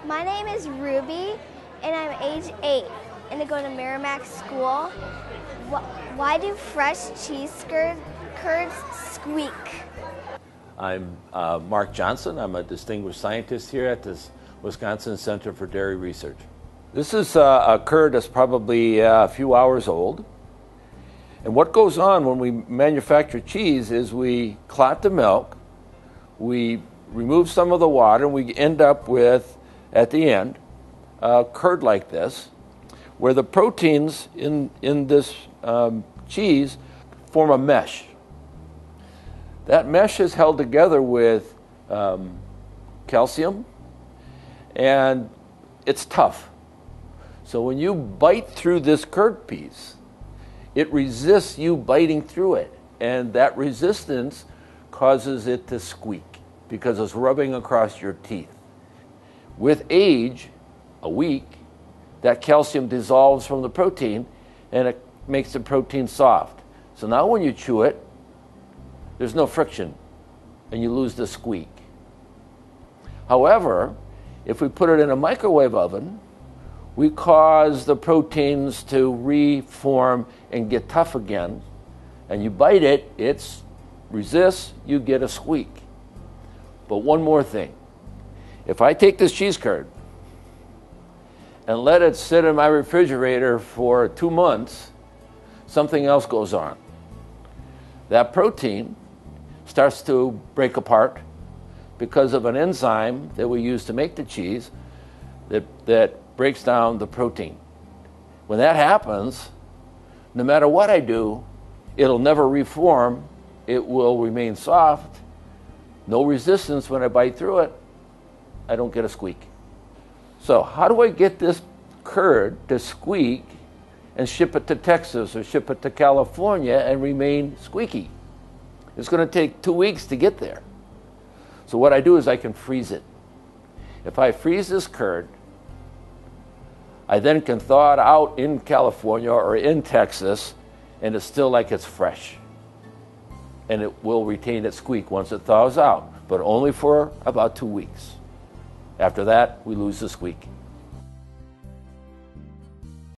My name is Ruby, and I'm age 8, and I go to Merrimack School. Why do fresh cheese curds squeak? I'm Mark Johnson. I'm a distinguished scientist here at the Wisconsin Center for Dairy Research. This is a curd that's probably a few hours old. And what goes on when we manufacture cheese is we clot the milk, we remove some of the water, and we end up with, at the end, a curd like this, where the proteins in this cheese form a mesh. That mesh is held together with calcium, and it's tough. So when you bite through this curd piece, it resists you biting through it, and that resistance causes it to squeak because it's rubbing across your teeth. With age, a week, that calcium dissolves from the protein and it makes the protein soft. So now when you chew it, there's no friction and you lose the squeak. However, if we put it in a microwave oven, we cause the proteins to reform and get tough again, and you bite it, it resists, you get a squeak. But one more thing. If I take this cheese curd and let it sit in my refrigerator for 2 months, something else goes on. That protein starts to break apart because of an enzyme that we use to make the cheese that breaks down the protein. When that happens, no matter what I do, it'll never reform. It will remain soft. No resistance when I bite through it. I don't get a squeak. So how do I get this curd to squeak and ship it to Texas or ship it to California and remain squeaky? It's going to take 2 weeks to get there. So what I do is I can freeze it. If I freeze this curd, I then can thaw it out in California or in Texas, and it's still like it's fresh. And it will retain its squeak once it thaws out, but only for about 2 weeks. After that, we lose the squeak.